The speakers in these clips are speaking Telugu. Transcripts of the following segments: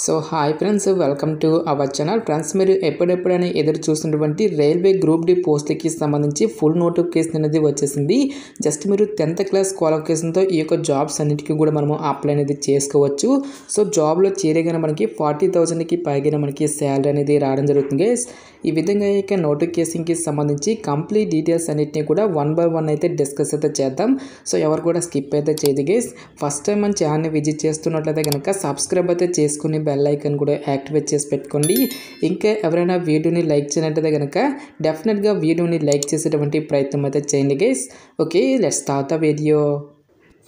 So hi friends, welcome to our channel. Friends, మీరు ఎప్పుడెప్పుడైనా ఎదురు చూస్తున్నటువంటి రైల్వే గ్రూప్ డి పోస్ట్కి సంబంధించి ఫుల్ నోటిఫికేషన్ అనేది వచ్చేసింది. జస్ట్ మీరు 10th క్లాస్ క్వాలిఫికేషన్తో ఈ యొక్క జాబ్స్ అన్నిటికీ కూడా మనము అప్లై అనేది చేసుకోవచ్చు. సో జాబ్లో చేరేగానే మనకి 40,000కి పైగా మనకి శాలరీ అనేది రావడం జరుగుతుంది. ఈ విధంగా ఇక నోటిఫికేషన్కి సంబంధించి కంప్లీట్ డీటెయిల్స్ అన్నిటిని కూడా 1 by 1 అయితే డిస్కస్ అయితే చేద్దాం. సో ఎవరు కూడా స్కిప్ అయితే చేయదు గైస్. ఫస్ట్ టైం మన ఛానల్ని విజిట్ చేస్తున్నట్లయితే కనుక సబ్స్క్రైబ్ అయితే చేసుకుని బెల్ ఐకాన్ కూడా యాక్టివేట్ చేసి పెట్టుకోండి. ఇంకా ఎవరైనా వీడియోని లైక్ చేయనట్లయితే కనుక డెఫినెట్గా వీడియోని లైక్ చేసేటువంటి ప్రయత్నం అయితే చేయండి guys. Okay, let's start the video.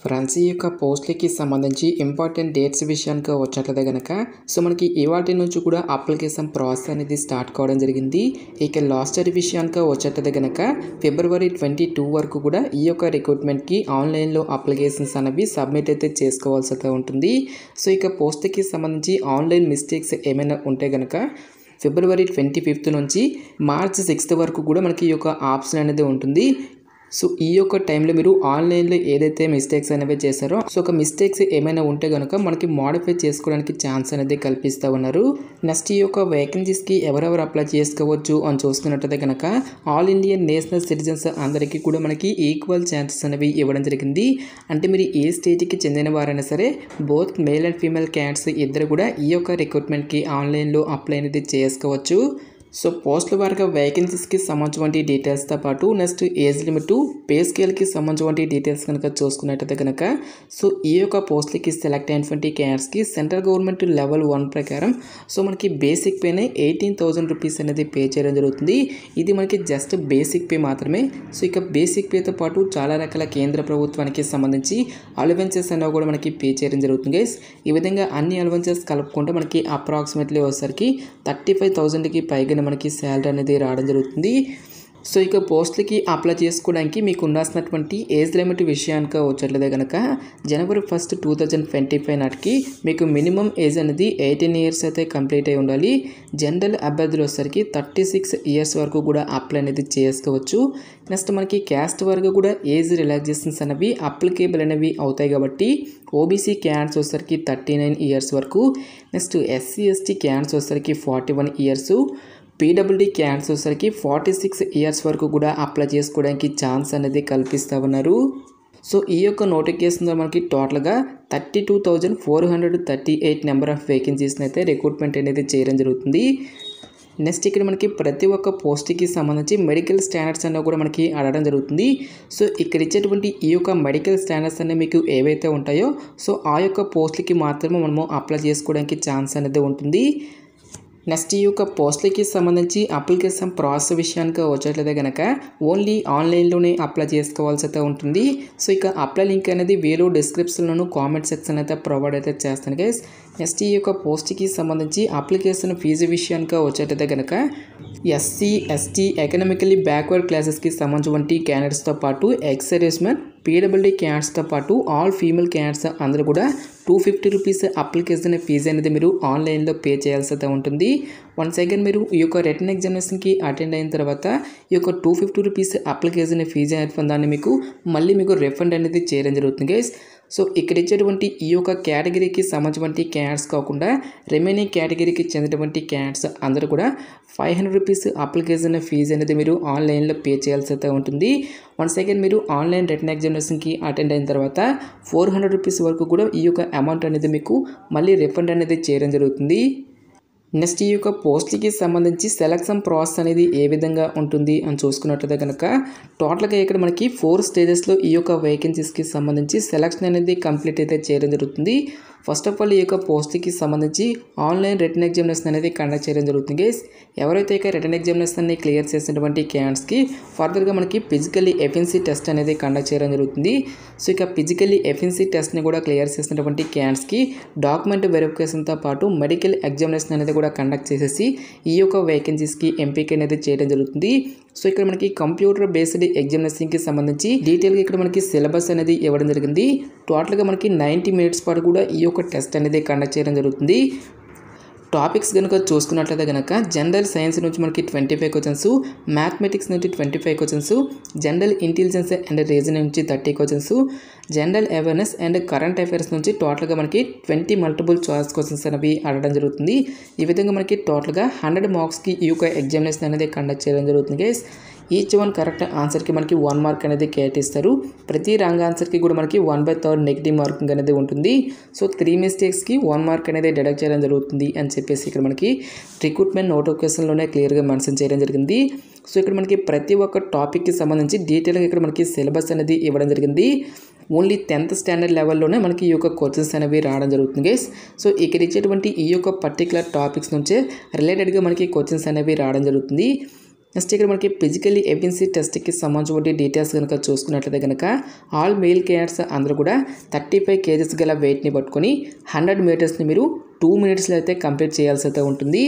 Friends, ఈ యొక్క పోస్ట్లకి సంబంధించి ఇంపార్టెంట్ డేట్స్ విషయానికి వచ్చినట్లయితే కనుక సో మనకి ఇవాటి నుంచి కూడా అప్లికేషన్ ప్రాసెస్ అనేది స్టార్ట్ కావడం జరిగింది. ఇక లాస్ట్ ఇయర్ విషయానికి వచ్చినట్లయితే కనుక February 22 వరకు కూడా ఈ యొక్క రిక్రూట్మెంట్కి ఆన్లైన్లో అప్లికేషన్స్ అనేవి సబ్మిట్ అయితే చేసుకోవాల్సి అయితే ఉంటుంది. సో ఇక పోస్ట్కి సంబంధించి ఆన్లైన్ మిస్టేక్స్ ఏమైనా ఉంటే కనుక February 25 నుంచి March 6 వరకు కూడా మనకి ఈ యొక్క ఆప్షన్ అనేది ఉంటుంది. సో ఈ యొక్క టైంలో మీరు ఆన్లైన్లో ఏదైతే మిస్టేక్స్ అనేవి చేశారో సో ఒక మిస్టేక్స్ ఏమైనా ఉంటే కనుక మనకి మోడిఫై చేసుకోవడానికి ఛాన్స్ అనేది కల్పిస్తూ ఉన్నారు. నెక్స్ట్ ఈ యొక్క వేకెన్సీస్కి ఎవరెవరు అప్లై చేసుకోవచ్చు అని చూసుకున్నట్టయితే కనుక ఆల్ ఇండియన్ నేషనల్ సిటిజన్స్ అందరికీ కూడా మనకి ఈక్వల్ ఛాన్సెస్ అనేవి ఇవ్వడం జరిగింది. అంటే మీరు ఏ స్టేట్కి చెందిన వారైనా సరే both male and female candidates ఇద్దరు కూడా ఈ యొక్క రిక్రూట్మెంట్కి ఆన్లైన్లో అప్లై అనేది చేసుకోవచ్చు. సో పోస్టుల వారిగా వేకెన్సీస్కి సంబంధించిన డీటెయిల్స్తో పాటు నెక్స్ట్ ఏజ్ లిమిట్, పే స్కేల్కి సంబంధించిన డీటెయిల్స్ కనుక చూసుకున్నట్టయితే కనుక సో ఈ యొక్క పోస్టులకి సెలెక్ట్ అయినటువంటి క్యాండిడేట్స్కి సెంట్రల్ గవర్నమెంట్ లెవెల్ 1 ప్రకారం సో మనకి బేసిక్ పేనే 18,000 రూపీస్ అనేది పే చేయడం జరుగుతుంది. ఇది మనకి జస్ట్ బేసిక్ పే మాత్రమే. సో ఇక బేసిక్ పేతో పాటు చాలా రకాల కేంద్ర ప్రభుత్వానికి సంబంధించి అలవెన్సెస్ అనేవి కూడా మనకి పే చేయడం జరుగుతుంది. ఈ విధంగా అన్ని అలవెన్సెస్ కలుపుకుంటే మనకి అప్రాక్సిమేట్లీ వచ్చేసరికి 35,000కి పైగా మనకి శాలరీ అనేది రావడం జరుగుతుంది. సో ఇక పోస్టులకి అప్లై చేసుకోవడానికి మీకు ఉండాల్సినటువంటి ఏజ్ లిమిట్ విషయానికి వచ్చేట్లయితే కనుక January 1, 2025 నాటికి మీకు మినిమం ఏజ్ అనేది 18 ఇయర్స్ అయితే కంప్లీట్ అయి ఉండాలి. జనరల్ అభ్యర్థులు వచ్చేసరికి 36 ఇయర్స్ వరకు కూడా అప్లై అనేది చేసుకోవచ్చు. నెక్స్ట్ మనకి క్యాస్ట్ వరకు కూడా ఏజ్ రిలాక్సేషన్స్ అనేవి అప్లికేబుల్ అనేవి అవుతాయి కాబట్టి ఓబీసీ క్యాండిడేట్స్ వచ్చేసరికి 39 ఇయర్స్ వరకు, నెక్స్ట్ SC ST క్యాండిడేట్స్ వచ్చేసరికి 41 ఇయర్స్, పీడబ్ల్యూడీ క్యాండిడేట్స్ వచ్చేసరికి 46 ఇయర్స్ వరకు కూడా అప్లై చేసుకోవడానికి ఛాన్స్ అనేది కల్పిస్తూ ఉన్నారు. సో ఈ యొక్క నోటిఫికేషన్లో మనకి టోటల్గా 32,438 నెంబర్ ఆఫ్ వేకెన్సీస్ని అయితే రిక్రూట్మెంట్ అనేది చేయడం జరుగుతుంది. నెక్స్ట్ ఇక్కడ మనకి ప్రతి ఒక్క పోస్ట్కి సంబంధించి మెడికల్ స్టాండర్డ్స్ అనేవి కూడా మనకి అడగడం జరుగుతుంది. సో ఇక్కడ ఇచ్చేటువంటి ఈ యొక్క మెడికల్ స్టాండర్డ్స్ అనేవి మీకు ఏవైతే ఉంటాయో సో ఆ యొక్క పోస్ట్లకి మాత్రమే మనము అప్లై చేసుకోవడానికి ఛాన్స్ అనేది ఉంటుంది. నెక్స్ట్ ఈ యొక్క పోస్టులకి సంబంధించి అప్లికేషన్ ప్రాసెస్ విషయానికి వచ్చేట్లయితే కనుక ఓన్లీ ఆన్లైన్లోనే అప్లై చేసుకోవాల్సి అయితే ఉంటుంది. సో ఇక అప్లై లింక్ అనేది వీడియో డిస్క్రిప్షన్లోను కామెంట్ సెక్షన్ అయితే ప్రొవైడ్ అయితే చేస్తాను గైస్. నెక్స్ట్ ఈ యొక్క పోస్ట్కి సంబంధించి అప్లికేషన్ ఫీజు విషయానికి వచ్చేటైతే కనుక SC ST ఎకనామికలీ బ్యాక్వర్డ్ క్లాసెస్కి సంబంధించిన క్యాండిడేట్స్తో పాటు ఎక్స్ సర్వీస్మెన్, పీడబ్ల్యూడీ క్యాండిడేట్స్తో పాటు ఆల్ ఫీమేల్ క్యాండిడేట్స్ అందరూ కూడా 250 రూపీస్ అప్లికేషన్ ఫీజు అనేది మీరు ఆన్లైన్లో పే చేయాల్సి అయితే ఉంటుంది. వన్స్ అగైన్ మీరు ఈ యొక్క రిటర్న్ ఎగ్జామినేషన్కి అటెండ్ అయిన తర్వాత ఈ యొక్క 250 రూపీస్ అప్లికేషన్ ఫీజు అనేది దాన్ని మీకు మళ్ళీ మీకు రిఫండ్ అనేది చేయడం జరుగుతుంది గైస్. సో ఇక్కడ ఇచ్చేటువంటి ఈ యొక్క కేటగిరీకి సంబంధించిన క్యాండిడేట్స్ కాకుండా రిమైనింగ్ కేటగిరీకి చెందినటువంటి క్యాండిడేట్స్ అందరూ కూడా 500 రూపీస్ అప్లికేషన్ ఫీజు అనేది మీరు ఆన్లైన్లో పే చేయాల్సి అయితే ఉంటుంది. వన్స్ అగైన్ మీరు ఆన్లైన్ రిటర్న్ ఎగ్జామినేషన్కి అటెండ్ అయిన తర్వాత 400 రూపీస్ వరకు కూడా ఈ యొక్క అమౌంట్ అనేది మీకు మళ్ళీ రిఫండ్ అనేది చేయడం జరుగుతుంది. నెక్స్ట్ ఈ యొక్క పోస్ట్లకి సంబంధించి సెలక్షన్ ప్రాసెస్ అనేది ఏ విధంగా ఉంటుంది అని చూసుకున్నట్లయితే కనుక టోటల్గా ఇక్కడ మనకి 4 స్టేజెస్లో ఈ యొక్క వేకెన్సీస్కి సంబంధించి సెలక్షన్ అనేది కంప్లీట్ అయితే చేయడం జరుగుతుంది. ఫస్ట్ ఆఫ్ ఆల్ ఈ యొక్క పోస్ట్కి సంబంధించి ఆన్లైన్ రిటర్న్ ఎగ్జామినేషన్ అనేది కండక్ట్ చేయడం జరుగుతుంది గైస్. ఎవరైతే ఇక రిటర్న్ ఎగ్జామినేషన్ని క్లియర్ చేసినటువంటి క్యాండిడేట్స్కి ఫర్దర్గా మనకి ఫిజికల్లీ ఎఫిషియన్సీ టెస్ట్ అనేది కండక్ట్ చేయడం జరుగుతుంది. సో ఇక ఫిజికల్లీ ఎఫిషియన్సీ టెస్ట్ని కూడా క్లియర్ చేసినటువంటి క్యాండిడేట్స్కి డాక్యుమెంట్ వెరిఫికేషన్తో పాటు మెడికల్ ఎగ్జామినేషన్ అనేది కూడా కండక్ట్ చేసేసి ఈ యొక్క వేకెన్సీస్కి ఎంపిక అనేది చేయడం జరుగుతుంది. సో ఇక్కడ మనకి కంప్యూటర్ బేస్డ్ ఎగ్జామినేషన్కి సంబంధించి డీటెయిల్గా ఇక్కడ మనకి సిలబస్ అనేది ఇవ్వడం జరిగింది. టోటల్గా మనకి 90 మినిట్స్ పాటు కూడా ఈ యొక్క టెస్ట్ అనేది కండక్ట్ చేయడం జరుగుతుంది. టాపిక్స్ కనుక చూసుకున్నట్లయితే కనుక జనరల్ సైన్స్ నుంచి మనకి 25 క్వశ్చన్స్, మ్యాథమెటిక్స్ నుంచి 25 questions, general intelligence and reasoning నుంచి 30 questions, general awareness and current affairs నుంచి టోటల్గా మనకి 20 మల్టిపుల్ చాయిస్ క్వశ్చన్స్ అనేవి అడగడం జరుగుతుంది. ఈ విధంగా మనకి టోటల్గా 100 మార్క్స్కి ఈ యొక్క ఎగ్జామినేషన్ అనేది కండక్ట్ చేయడం జరుగుతుంది గైస్. ఈచ్ వన్ కరెక్ట్ ఆన్సర్కి మనకి 1 మార్క్ అనేది కేటాయిస్తారు. ప్రతి రాంగ్ ఆన్సర్కి కూడా మనకి 1/3 నెగిటివ్ మార్కింగ్ అనేది ఉంటుంది. సో 3 మిస్టేక్స్కి 1 మార్క్ అనేది డిడక్ట్ చేయడం జరుగుతుంది అని చెప్పేసి ఇక్కడ మనకి రిక్రూట్మెంట్ నోటిఫికేషన్లోనే క్లియర్గా మెన్షన్ చేయడం జరిగింది. సో ఇక్కడ మనకి ప్రతి ఒక్క టాపిక్కి సంబంధించి డీటెయిల్గా ఇక్కడ మనకి సిలబస్ అనేది ఇవ్వడం జరిగింది. ఓన్లీ 10th స్టాండర్డ్ లెవెల్లోనే మనకి ఈ యొక్క క్వశ్చన్స్ అనేవి రావడం జరుగుతుంది గైస్. సో ఇక్కడ ఇచ్చేటువంటి ఈ యొక్క పర్టికులర్ టాపిక్స్ నుంచే రిలేటెడ్గా మనకి క్వశ్చన్స్ అనేవి రావడం జరుగుతుంది. నెక్స్ట్ ఇక్కడ మనకి ఫిజికల్లీ ఎఫిషియన్సీ టెస్ట్కి సంబంధించిన డీటెయిల్స్ కనుక చూసుకున్నట్లయితే కనుక ఆల్ మెయిల్ క్యాండిడేట్స్ అందరూ కూడా 35 kgs గల వెయిట్ని పట్టుకొని 100 మీటర్స్ని మీరు 2 మినిట్స్లో అయితే కంప్లీట్ చేయాల్సి అయితే ఉంటుంది.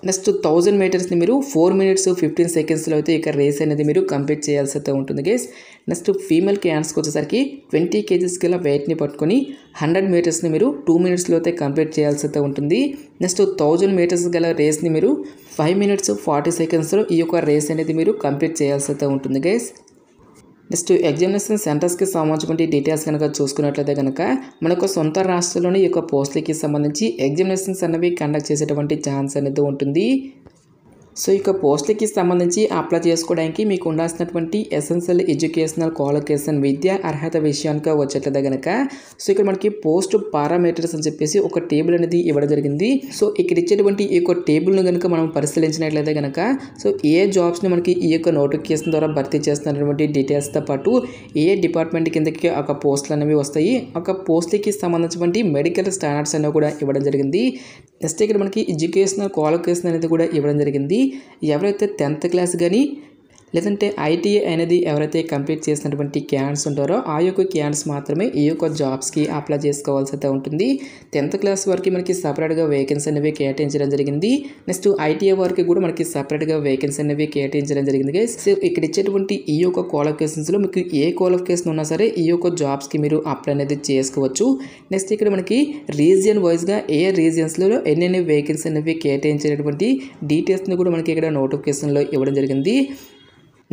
నెక్స్ట్ 1000 మీటర్స్ని మీరు 4 minutes 15 secondsలో అయితే ఇక రేస్ అనేది మీరు కంప్లీట్ చేయాల్సి అయితే ఉంటుంది గైస్. నెక్స్ట్ ఫీమేల్ క్యాండిడేట్స్కి వచ్చేసరికి 20 kgs గల వెయిట్ని పట్టుకొని 100 మీటర్స్ని మీరు 2 minutesలో అయితే కంప్లీట్ చేయాల్సి అయితే ఉంటుంది. నెక్స్ట్ 1000 మీటర్స్ గల రేస్ని మీరు 5 minutes 40 secondsలో ఈ యొక్క రేస్ అనేది మీరు కంప్లీట్ చేయాల్సి అయితే ఉంటుంది గైస్. నెక్స్ట్ ఎగ్జామినేషన్ సెంటర్స్కి సంబంధించిన డీటెయిల్స్ కనుక చూసుకున్నట్లయితే కనుక మనకు సొంత రాష్ట్రంలోని ఈ యొక్క పోస్టులకి సంబంధించి ఎగ్జామినేషన్స్ అనేవి కండక్ట్ చేసేటువంటి ఛాన్స్ అనేది ఉంటుంది. సో ఇక పోస్టులకి సంబంధించి అప్లై చేసుకోవడానికి మీకు ఉండాల్సినటువంటి ఎసెన్షియల్ ఎడ్యుకేషనల్ క్వాలిఫికేషన్ విద్యా అర్హత విషయానికి వచ్చేట్లయితే కనుక సో ఇక్కడ మనకి పోస్ట్ పారామీటర్స్ అని చెప్పేసి ఒక టేబుల్ అనేది ఇవ్వడం జరిగింది. సో ఇక్కడ ఇచ్చేటువంటి ఈ యొక్క టేబుల్ను కనుక మనం పరిశీలించినట్లయితే కనుక సో ఏ జాబ్స్ని మనకి ఈ యొక్క నోటిఫికేషన్ ద్వారా భర్తీ చేస్తున్నటువంటి డీటెయిల్స్తో పాటు ఏ డిపార్ట్మెంట్ కిందకి ఒక పోస్టులు అనేవి వస్తాయి, ఒక పోస్టులకి సంబంధించినటువంటి మెడికల్ స్టాండర్డ్స్ అనేవి కూడా ఇవ్వడం జరిగింది. నెక్స్ట్ ఇక్కడ మనకి ఎడ్యుకేషనల్ క్వాలిఫికేషన్ అనేది కూడా ఇవ్వడం జరిగింది. ఎవరైతే 10th క్లాస్ కానీ లేదంటే ఐటీఐ అనేది ఎవరైతే కంప్లీట్ చేసినటువంటి క్యాండిడేట్స్ ఉంటారో ఆ యొక్క క్యాండిడేట్స్ మాత్రమే ఈ యొక్క జాబ్స్కి అప్లై చేసుకోవాల్సి అయితే ఉంటుంది. 10th క్లాస్ వరకు మనకి సపరేట్గా వేకెన్సీ అనేవి కేటాయించడం జరిగింది. నెక్స్ట్ ఐటీఐ వరకు కూడా మనకి సపరేట్గా వేకెన్సీ అనేవి కేటాయించడం జరిగింది గైస్. సో ఇక్కడ ఇచ్చేటువంటి ఈ యొక్క క్వాలిఫికేషన్స్లో మీకు ఏ క్వాలిఫికేషన్ ఉన్నా సరే ఈ యొక్క జాబ్స్కి మీరు అప్లై అనేది చేసుకోవచ్చు. నెక్స్ట్ ఇక్కడ మనకి రీజియన్ వైజ్గా ఏ రీజియన్స్లో ఎన్నెన్ని వేకెన్సీ అనేవి కేటాయించేటువంటి డీటెయిల్స్ని కూడా మనకి ఇక్కడ నోటిఫికేషన్లో ఇవ్వడం జరిగింది.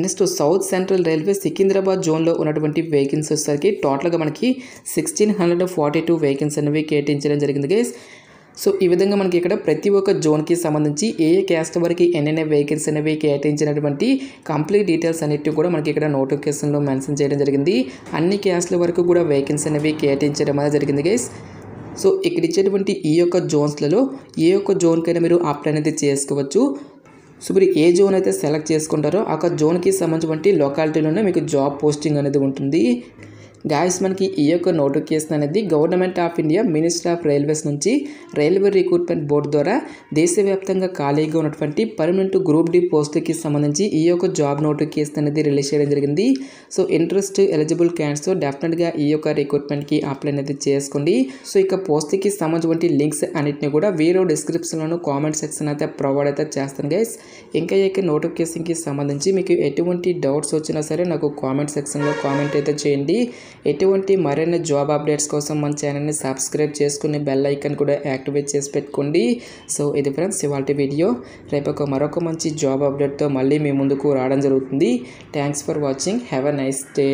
Next south central railway Secunderabad జోన్లో ఉన్నటువంటి వేకెన్సీ వచ్చేసరికి టోటల్గా మనకి 1642 వేకెన్సీ అనేవి కేటాయించడం జరిగింది గైస్. సో ఈ విధంగా మనకి ఇక్కడ ప్రతి ఒక్క జోన్కి సంబంధించి ఏ క్యాస్ట్ వరకు ఎన్నెన్ని వేకెన్సీ అనేవి కేటాయించినటువంటి కంప్లీట్ డీటెయిల్స్ అన్నిటి కూడా మనకి ఇక్కడ నోటిఫికేషన్లో మెన్షన్ చేయడం జరిగింది. అన్ని క్యాస్ట్ల వరకు కూడా వేకెన్సీ అనేవి కేటాయించడం అనేది జరిగింది గైస్. సో ఇక్కడ ఇచ్చేటువంటి ఈ యొక్క జోన్స్లలో ఏ ఒక్క జోన్కైనా మీరు అప్లై అనేది చేసుకోవచ్చు. సో మీరు ఏ జోన్ అయితే సెలెక్ట్ చేసుకుంటారో ఆ జోన్కి సంబంధించిన లొకాలిటీలోనే మీకు జాబ్ పోస్టింగ్ అనేది ఉంటుంది. గాయస్ మనకి ఈ యొక్క నోటిఫికేషన్ అనేది government of India minister of railways నుంచి రైల్వే రిక్రూట్మెంట్ బోర్డు ద్వారా దేశవ్యాప్తంగా ఖాళీగా ఉన్నటువంటి పర్మనెంట్ గ్రూప్ డి పోస్టులకి సంబంధించి ఈ యొక్క జాబ్ నోటిఫికేషన్ అనేది రిలీజ్ చేయడం జరిగింది. సో ఇంట్రెస్ట్ ఎలిజిబుల్ క్యాండిడేట్స్ డెఫినెట్గా ఈ యొక్క రిక్రూట్మెంట్కి అప్లై అనేది చేసుకోండి. సో ఇక పోస్ట్కి సంబంధించిన లింక్స్ అన్నింటినీ కూడా వీడియో డిస్క్రిప్షన్లోను కామెంట్ సెక్షన్ అయితే ప్రొవైడ్ అయితే చేస్తాను గైస్. ఇంకా ఈ యొక్క నోటిఫికేషన్కి సంబంధించి మీకు ఎటువంటి డౌట్స్ వచ్చినా సరే నాకు కామెంట్ సెక్షన్లో కామెంట్ అయితే చేయండి. ఎటువంటి మరిన్ని జాబ్ అప్డేట్స్ కోసం మన ఛానల్ని సబ్స్క్రైబ్ చేసుకుని బెల్ ఐకాన్ కూడా యాక్టివేట్ చేసి పెట్టుకోండి. సో ఇది ఫ్రెండ్స్ ఇవాల్టి వీడియో. రేపు మరొక మంచి జాబ్ అప్డేట్తో మళ్ళీ మీ ముందుకు రావడం జరుగుతుంది. Thanks for watching. Have a nice day.